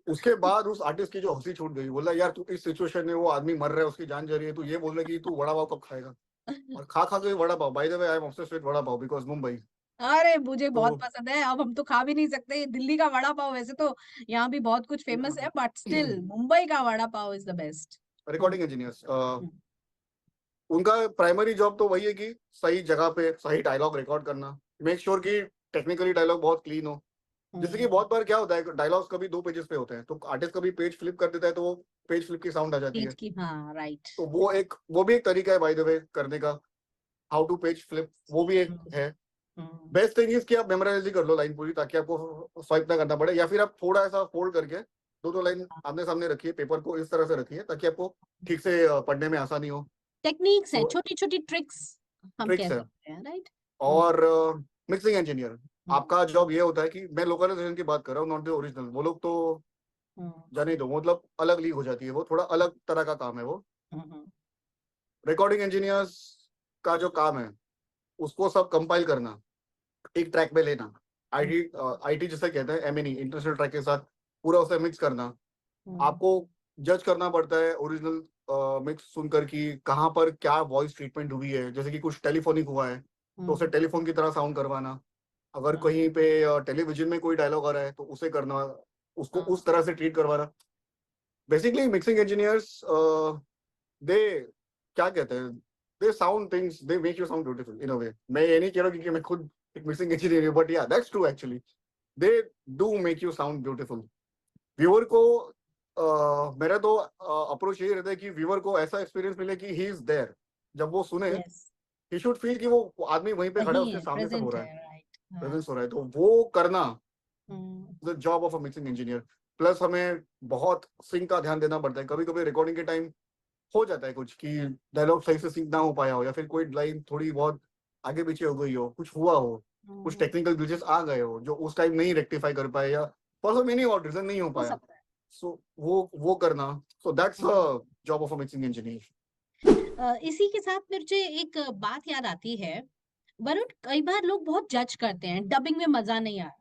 उसके बाद उस आर्टिस्ट की जो हंसी छूट गई, बोला यार तू इस सिचुएशन में, वो आदमी मर रहा है, उसकी जान जा रही है, तू ये बोल रहा है कि तू वड़ा पाव कब खाएगा। और खा खा के vada pav, by the way I am obsessed with vada pav because Mumbai. अरे मुझे तो बहुत पसंद है। अब हम तो खा भी नहीं सकते दिल्ली का वड़ा पाव, वैसे तो यहाँ भी बहुत कुछ फेमस है, बट स्टिल मुंबई का vada pav is the best. Recording engineers, उनका प्राइमरी जॉब तो वही है कि सही जगह पे सही डायलॉग रिकॉर्ड करना, मेक श्योर कि टेक्निकली डायलॉग बहुत क्लीन हो। जैसे कि बहुत बार क्या होता है, डायलॉग्स कभी 2 पेजेस पे होते हैं, तो आर्टिस्ट कभी पेज फ्लिप कर देता है, तो वो पेज फ्लिप की साउंड आ जाती है। पेज की, हाँ राइट। तो वो भी एक तरीका है बाय द वे करने का, हाउ टू पेज फ्लिप, वो भी एक है। बेस्ट थिंग इज कि आप मेमोराइज ही कर लो लाइन पूरी, ताकि आपको स्वाइप ना करना पड़े, या फिर आप थोड़ा ऐसा फोल्ड करके दो लाइन आमने सामने रखिए, पेपर को इस तरह से रखिए ताकि आपको ठीक से पढ़ने में आसानी हो। टेक्निक्स हैं, तो छोटी छोटी ट्रिक्स हम कह ट्रिक्स है। सकते हैं, राइट। और मिक्सिंग इंजीनियर, आपका जॉब ये होता है कि मैं लोकलाइजेशन की बात कर रहा हूँ, नॉट द ओरिजिनल। वो लोग तो जाने दो, मतलब अलग लीग हो जाती है, वो थोड़ा अलग तरह का काम है वो। रिकॉर्डिंग इंजीनियर्स का जो काम है उसको सब कंपाइल करना, एक ट्रैक पे लेना, आईटी आईटी जिसे कहते हैं, एमएनई इंटरनेशनल ट्रैक के साथ पूरा उसे मिक्स करना। आपको जज करना पड़ता है ओरिजिनल मिक्स सुनकर कि कहाँ पर क्या वॉइस ट्रीटमेंट हुई है। जैसे कि कुछ टेलीफोनिक हुआ है तो उसे टेलीफोन की तरह साउंड करवाना, अगर कहीं पे टेलीविजन में कोई डायलॉग आ रहा है तो उसे करना, उसको उस तरह से ट्रीट करवाना। बेसिकली मिक्सिंग इंजीनियर्स दे क्या कहते हैं, they sound things, they make you sound beautiful in a way. मैं ये नहीं कह रहा क्योंकि मैं खुद एक मिक्सिंग इंजीनियर हूं, but yeah that's true actually, they do make you sound beautiful. Viewer को मेरा तो अप्रोच यही रहता है कि व्यूअर को ऐसा एक्सपीरियंस मिले कि ही इज देयर, जब वो सुने यस, ही शुड फील कि वो आदमी वहीं पे खड़ा है, वही उसके है, सामने से हो प्रेजेंट रहा है, है, राइट। प्रेजेंस हो रहा है, तो वो करना हाँ। The job of a mixing engineer. Plus हमें बहुत सिंक का ध्यान देना पड़ता है, कभी कभी रिकॉर्डिंग के टाइम हो जाता है कुछ कि डायलॉग सही से सिंक ना हो पाया हो, या फिर कोई लाइन थोड़ी बहुत आगे पीछे हो गई हो, कुछ हुआ हो, कुछ टेक्निकल ग्लिचेस आ गए हो जो उस टाइम नहीं रेक्टिफाई कर पाए, या फॉर सम एनी और रीजन नहीं हो हो पाया। सकता है। सो वो करना, so that's a job of a mixing engineer. इसी के साथ मुझे एक बात याद आती है, वरुण, कई बार लोग बहुत जज करते हैं डबिंग में मजा नहीं आया।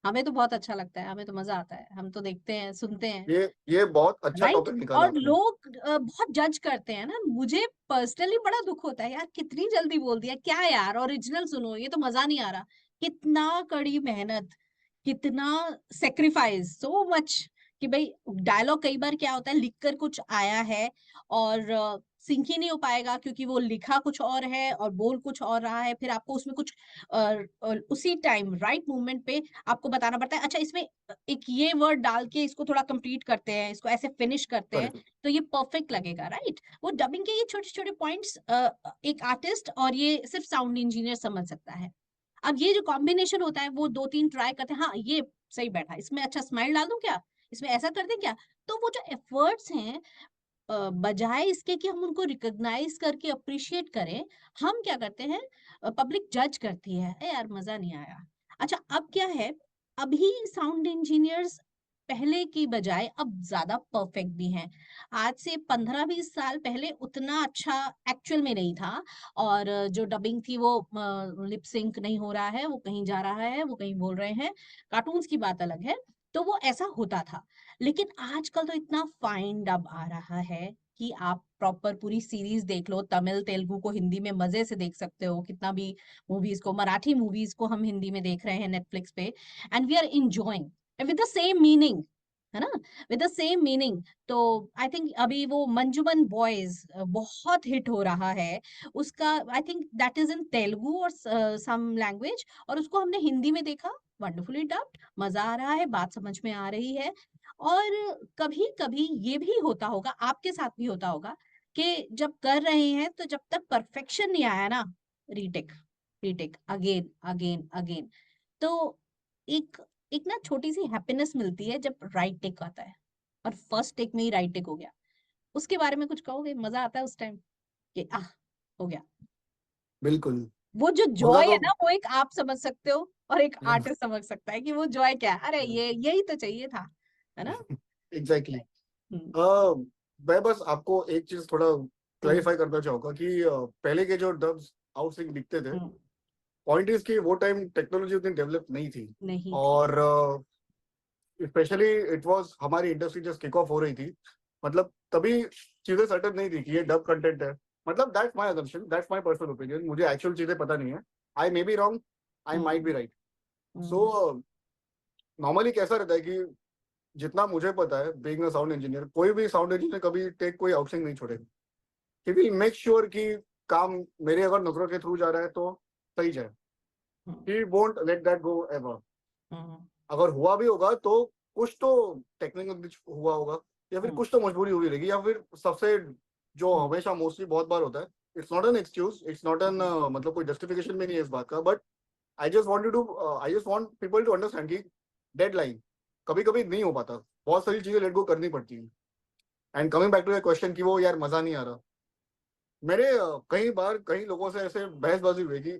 हमें तो बहुत अच्छा लगता है, हमें तो मजा आता है, हम तो देखते हैं, सुनते हैं, ये बहुत अच्छा राइट। टॉपिक निकाला और आपने। लोग बहुत जज करते हैं ना। मुझे पर्सनली बड़ा दुख होता है यार, कितनी जल्दी बोल दिया क्या यार, ओरिजिनल सुनो, ये तो मजा नहीं आ रहा। कितना कड़ी मेहनत, कितना सेक्रीफाइस, सो मच कि भाई डायलॉग कई बार क्या होता है, लिखकर कुछ आया है और सिंक ही नहीं हो पाएगा क्योंकि वो लिखा कुछ और है और बोल कुछ और रहा है। फिर आपको उसमें कुछ उसी टाइम राइट मूवमेंट पे आपको बताना पड़ता है, अच्छा इसमें एक ये वर्ड डाल के इसको थोड़ा कंप्लीट करते हैं, इसको ऐसे फिनिश करते हैं, करेक्ट। तो ये परफेक्ट लगेगा, राइट। वो डबिंग के ये छोटे छोटे पॉइंट्स एक आर्टिस्ट और ये सिर्फ साउंड इंजीनियर समझ सकता है। अब ये जो कॉम्बिनेशन होता है, वो 2-3 ट्राई करते हैं, हाँ ये सही बैठा, इसमें अच्छा स्माइल डाल दूं क्या, इसमें ऐसा कर दें क्या। तो वो जो एफर्ट्स हैं, बजाय इसके कि हम उनको रिकॉग्नाइज करके अप्रिशिएट करें, हम क्या करते हैं, पब्लिक जज करती है, ए यार मजा नहीं आया। अच्छा अब क्या है, अभी साउंड इंजीनियर्स पहले की बजाय अब ज्यादा परफेक्ट भी हैं। आज से 15-20 साल पहले उतना अच्छा एक्चुअल में नहीं था, और जो डबिंग थी वो लिप सिंक नहीं हो रहा है, वो कहीं जा रहा है, वो कहीं बोल रहे हैं, कार्टून्स की बात अलग है, तो वो ऐसा होता था। लेकिन आजकल तो इतना फाइन डब आ रहा है कि आप प्रॉपर पूरी सीरीज देख लो, तमिल तेलुगु को हिंदी में मजे से देख सकते हो, कितना भी मूवीज को, मराठी मूवीज को हम हिंदी में देख रहे हैं नेटफ्लिक्स पे, and we are enjoying with the same meaning. है ना, विद द सेम मीनिंग। तो आई थिंक अभी वो मंजूमन बॉयज बहुत हिट हो रहा है, उसका I think that is in Telugu और सम लैंग्वेज, और उसको हमने हिंदी में देखा, वंडरफुली डब्ड, मजा आ रहा है, बात समझ में आ रही है। और कभी कभी ये भी होता होगा, आपके साथ भी होता होगा, कि जब कर रहे हैं तो जब तक परफेक्शन नहीं आया ना, retake, retake, again again again. तो एक एक ना छोटी सी हैप्पीनेस मिलती है जब राइट टेक आता है, और फर्स्ट टेक में ही राइट टेक हो गया, उसके बारे में कुछ कहोगे? मजा आता है उस टाइम कि आह, हो गया। बिल्कुल। वो जो मजा जॉय है तो ना, वो एक आप समझ सकते हो और एक आर्टिस्ट समझ सकता है कि वो जॉय क्या है। अरे ये यही तो चाहिए था, है ना? एग्जैक्टली। हम्म, मैं बस आपको एक चीज थोड़ा हम्म, क्लैरिफाई करना चाहूंगा कि पहले के जो डब्स आउटसिंग दिखते थे, हम्म, पॉइंट इज कि वो टाइम टेक्नोलॉजी उतनी डेवलप नहीं थी। नहीं थी। और स्पेशली इट वाज हमारी इंडस्ट्री जस्ट किक ऑफ हो रही थी, मतलब तभी चीजें सर्टेन नहीं थी कि ये डब कंटेंट है। मतलब that's my assumption, that's my personal opinion, मुझे एक्चुअल चीजें पता नहीं है। I may be wrong, I might be hmm, right. So hmm, normally कैसा रहता है कि जितना मुझे पता है, बीइंग अ साउंड इंजीनियर, कोई भी साउंड इंजीनियर कभी टेक कोई आउटसिंग नहीं छोड़ेगा। ही विल मेक श्योर कि काम मेरे अगर नजरों के थ्रू जा रहा है तो सही जाए। Hmm, he won't let that go ever. Hmm, अगर हुआ भी होगा तो कुछ तो टेक्निकल हुआ होगा, या फिर हम्म, कुछ तो मजबूरी हुई रहेगी, या फिर सबसे जो हम्म, हमेशा मोस्टली बहुत बार होता है, it's not an excuse, it's not an hmm, मतलब कोई जस्टिफिकेशन भी नहीं है इस बात का, but I just want people to understand कि डेडलाइन कभी कभी नहीं हो पाता, बहुत सारी चीजें लेट गो करनी पड़ती है। And coming back to your question कि वो यार मजा नहीं आ रहा, मेरे कई बार कई लोगों से ऐसे बहसबाजी हुई कि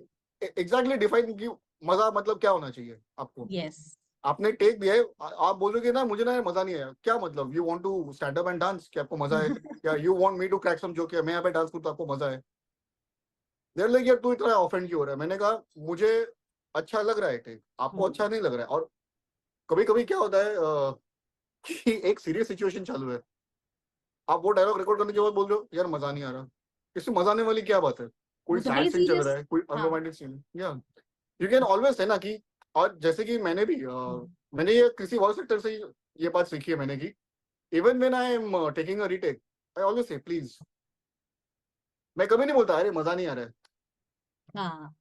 एग्जैक्टली डिफाइन कि मजा मतलब क्या होना चाहिए आपको। यस। आपने टेक दिया है, आप बोलोगे ना मुझे ना यार मजा नहीं आया, क्या मतलब you want to stand up and dance, क्या आपको मजा है? या you want me to crack some joke, मैं यहाँ पे डांस करूँ तो आपको मजा है? देर लाइक यार तू इतना ऑफेंड क्यों हो रहा है? मैंने कहा मुझे अच्छा लग रहा है टेक, आपको हम्म, अच्छा नहीं लग रहा है। और कभी कभी क्या होता है कि एक सीरियस सिचुएशन चालू है, आप वो डायलॉग रिकॉर्ड करने के बाद बोल रहे हो यार मजा नहीं आ रहा, इसमें मजा आने वाली क्या बात है? कोई वो तो है सैड ही सीन चल रहा सीरियस। है, कोई हाँ। अनरोमांटिक सीन, या यू कैन ऑलवेज है ना कि। और जैसे कि मैंने भी हम्म, मैंने ये किसी और सेक्टर से ही ये बात सीखी है मैंने कि even when I am taking a retake, I always say please. मैं कभी नहीं बोलता अरे मजा नहीं आ रहा है, हाँ।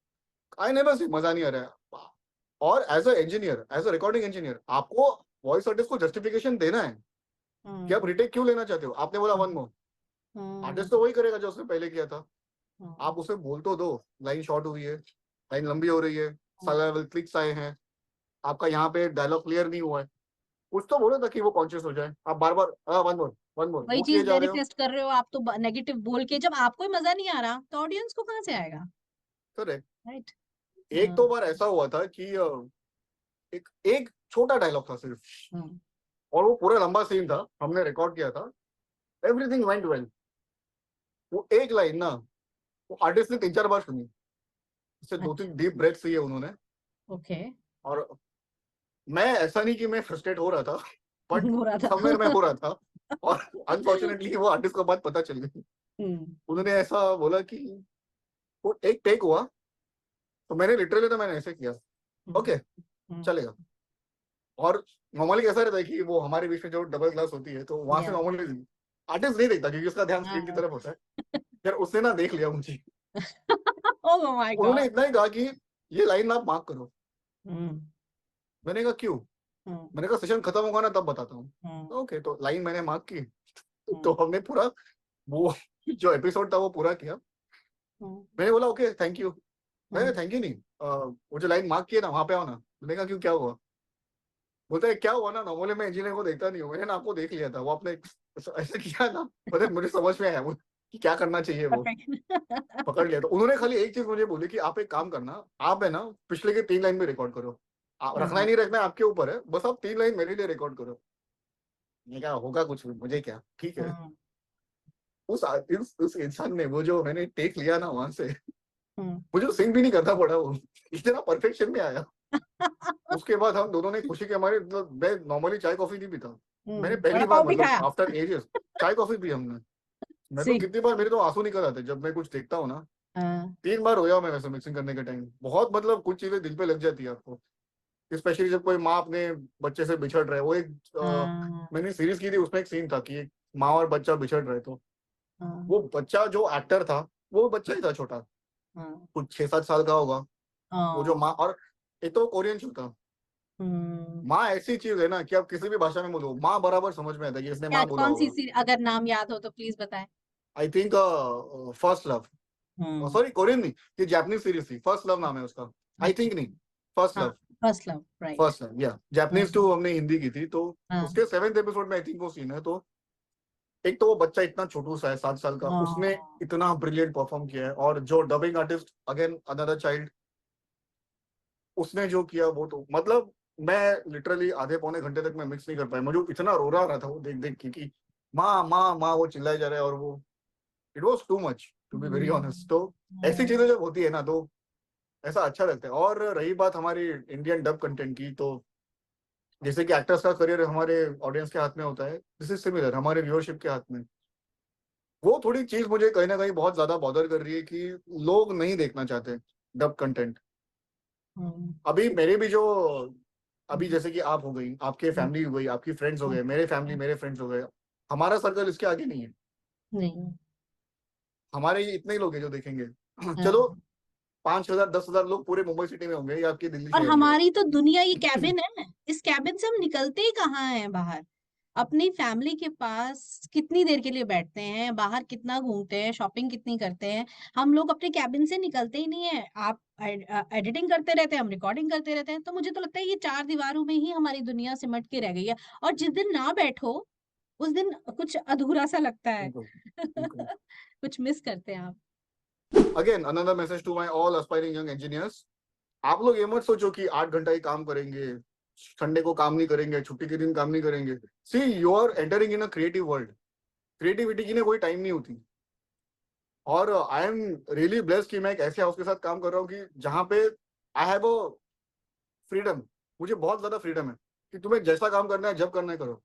आई नेवर से मजा नहीं आ रहा है। और as a engineer, as a recording engineer, आपको वॉइस आर्टिस्ट को जस्टिफिकेशन देना है कि आप हम्म, रीटेक क्यों लेना चाहते हो। आपने बोला वन हम्म, मोर, हम्म, आर्टिस्ट तो वही करेगा जो उसने पहले किया था। हम्म, आप उसे बोल तो दो, लाइन शॉर्ट हुई है, लाइन लंबी हो रही है, हम्म। सारे क्लिक्स आए हैं, आपका यहाँ पे डायलॉग क्लियर नहीं हुआ है, कुछ तो बोलो ताकि वो कॉन्शियस हो जाए। आप बार बार वन मोर वही वो किए चीज जा रहे हो। मैनिफेस्ट कर रहे हो आप तो, नेगेटिव बोल के, जब आपको ही मजा नहीं आ रहा तो ऑडियंस को कहाँ से आएगा? करेक्ट। राइट। एक तो बार ऐसा हुआ था कि एक एक छोटा डायलॉग था सिर्फ, और वो पूरा लंबा सीन था, हमने रिकॉर्ड किया था, एवरीथिंग वेंट वेल। वो एक लाइन ना, वो आर्टिस्ट ने 3-4 बार सुनी, उससे दो अच्छा। तीन डीप ब्रेथ लिए उन्होंने। ओके। और मैं ऐसा नहीं कि मैं फ्रस्ट्रेट हो रहा था, बट हो रहा समवेयर मैं था। हो रहा था। और अनफॉर्चुनेटली वो आर्टिस्ट को बात पता चल गई। हम्म, उन्होंने ऐसा बोला कि वो एक टेक हुआ, तो मैंने लिटरली तो मैंने ऐसे किया, हम्म, ओके हम्म, चलेगा। और नॉर्मली कैसा रहता है कि वो हमारे बीच में जो डबल क्लास होती है, तो वहां से या। नॉर्मली आर्टिस्ट नहीं देखता क्योंकि उसका ध्यान स्क्रीन की हाँ। तरफ होता है। यार उसने ना देख लिया मुझे, ओह माय उन्होंने गॉड। इतना ही कहा कि ये लाइन आप मार्क करो। हम्म, मैंने कहा क्यों? हम्म, मैंने कहा सेशन खत्म होगा ना तब बताता हूँ। हम्म, ओके, तो लाइन मैंने मार्क की, तो हम्म, हमने पूरा वो जो एपिसोड था वो पूरा किया। हम्म, मैंने बोला ओके थैंक यू। मैंने हम्म। थैंक यू नहीं, वो जो लाइन मार्क किया ना वहां पे आओ ना। मैंने कहा क्यों क्या हुआ? बोलता है क्या हुआ ना, नॉर्मली मैं इंजीनियर को देखता नहीं हूँ, मैंने ना आपको देख लिया था, वो आपने ऐसे किया ना, मतलब मुझे समझ में आया वो कि क्या करना चाहिए, वो परफेक्ट। पकड़ लिया। तो उन्होंने खाली एक चीज मुझे बोली कि आप एक काम करना, आप है ना पिछले के 3 लाइन में रिकॉर्ड करो, आप रखना ही हम्म, नहीं रखना है आपके ऊपर है, बस आप 3 लाइन मेरे लिए रिकॉर्ड करो। मैं क्या होगा कुछ भी, मुझे क्या, ठीक है। हम्म, उस इंसान ने वो जो मैंने टेक लिया ना वहां से, हम्म। मुझे सिंग भी नहीं करना पड़ा, वो इतना परफेक्शन में आया। उसके बाद हम दोनों ने खुशी के हमारे, मतलब मैं नॉर्मली चाय कॉफी नहीं पीता, मैंने वड़ा पहली बार पाव भी मतलब खाया। आफ्टर एजेस चाय कॉफी पी हमने। मैं तो सी। कितनी बार मेरे तो आंसू निकल आते जब मैं कुछ देखता हूँ ना। हाँ। 3 बार रोया मैं वैसे मिक्सिंग करने के टाइम, बहुत मतलब कुछ चीजें दिल पे लग जाती है आपको। स्पेशली जब कोई माँ अपने बच्चे से बिछड़ रहा है। वो एक हाँ मैंने सीरीज की थी, उसमें एक सीन था कि एक माँ और बच्चा बिछड़ रहे, तो हाँ वो बच्चा जो एक्टर था वो बच्चा ही था छोटा, हाँ कुछ 6-7 साल का होगा। वो जो हाँ, माँ, और एक तो कोरियन शो था। हम्म। माँ ऐसी चीज है ना कि आप किसी भी भाषा में बोलो माँ बराबर समझ में आता है कि इसने क्या माँ बोला कौन सी होगा। अगर नाम याद हो तो प्लीज बताएं। I think first love, hmm. Sorry Korean नहीं, ये जापानीज सीरीज थी, फर्स्ट लव नाम है उसका। आई अच्छा। थिंक नहीं, फर्स्ट हाँ, love. First love, right. First love, या जापानीज टू हमने हिंदी की थी, तो हाँ उसके 7th एपिसोड में आई थिंक वो सीन है। तो एक तो वो बच्चा इतना छोटू सा है, 7 साल का, उसने हाँ इतना ब्रिलियंट परफॉर्म किया है, और जो dubbing artist again another child, उसने जो किया वो तो मतलब मैं लिटरली आधे पौने घंटे तक मैं मिक्स नहीं कर पाया। मुझे इतना रो रहा था वो देख देख के कि माँ माँ माँ वो चिल्लाए जा रहे हैं, और वो it was too much to be very honest. तो ऐसी चीजें जब होती है ना तो ऐसा अच्छा लगता है। और रही बात हमारी इंडियन डब कंटेंट की, तो जैसे कि एक्टर्स का करियर हमारे ऑडियंस के हाथ में होता है, दिस इज सिमिलर हमारे व्यूअरशिप के हाथ में। वो थोड़ी चीज मुझे कहीं ना कहीं बहुत ज्यादा बॉदर कर रही है कि लोग नहीं देखना चाहते डब कंटेंट। अभी मेरे भी जो, अभी जैसे कि आप हो गई, आपके फैमिली हो गई, आपकी फ्रेंड्स हो गए, मेरे फैमिली मेरे फ्रेंड्स हो गए, हमारा सर्कल इसके आगे नहीं है। नहीं। हमारे ये इतने ही लोग हैं जो देखेंगे। चलो हाँ। 5,000 10,000 लोग पूरे मुंबई सिटी में होंगे या आपके दिल्ली और शहर में। हमारी तो दुनिया ये कैबिन है, इस कैबिन से हम निकलते ही कहाँ हैं बाहर। अपनी फैमिली के पास कितनी देर के लिए बैठते हैं, बाहर कितना घूमते हैं, शॉपिंग कितनी करते हैं। हम लोग अपने कैबिन से निकलते ही नहीं है। आप एडिटिंग करते रहते हैं, हम रिकॉर्डिंग करते रहते हैं। तो मुझे तो लगता है ये चार दीवारों में ही हमारी दुनिया सिमट के रह गई है। और जिस दिन ना बैठो उस दिन कुछ अधूरा सा लगता है। बिल्कुल बिल्कुल। कुछ मिस करते हैं आप। Again another message to my all aspiring young engineers, आप लोग ये मत सोचो कि 8 घंटा ही काम करेंगे, संडे को काम नहीं करेंगे, छुट्टी के दिन काम नहीं करेंगे। See you are entering in a creative world. Creativity की ना कोई टाइम नहीं होती। और आई एम रियली ब्लेस्ड कि मैं एक ऐसे हाउस के साथ काम कर रहा हूँ कि जहाँ पे आई हैव अ फ्रीडम। मुझे बहुत ज्यादा फ्रीडम है कि तुम्हें जैसा काम करना है जब करना है करो।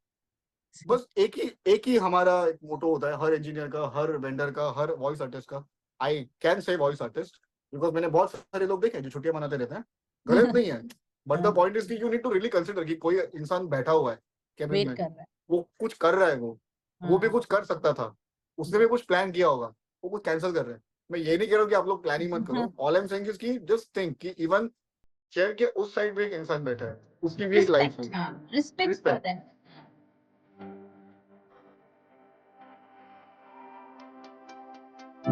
बस एक ही हमारा एक मोटो होता है हर इंजीनियर का, हर वेंडर का, हर वॉइस आर्टिस्ट का। I can say voice artist because मैंने बहुत सारे लोग देखे हैं जो छुट्टियां मनाते रहते हैं। गलत नहीं है, बट द पॉइंट इज कि you need to really consider कि कोई इंसान बैठा हुआ है कैबिन वेट में, कर रहा वो कुछ कर रहा है, वो भी है। कुछ कर सकता था, उसने भी कुछ प्लान किया होगा, वो कुछ कैंसिल कर रहे हैं। मैं ये नहीं कह रहा हूँ कि आप लोग प्लानिंग मत हाँ। करो, all I am saying is कि जस्ट थिंक कि इवन चेयर के उस साइड में एक इंसान बैठा है, उसकी भी एक लाइफ रिस्पेक्ट, है। Respect respect, for them.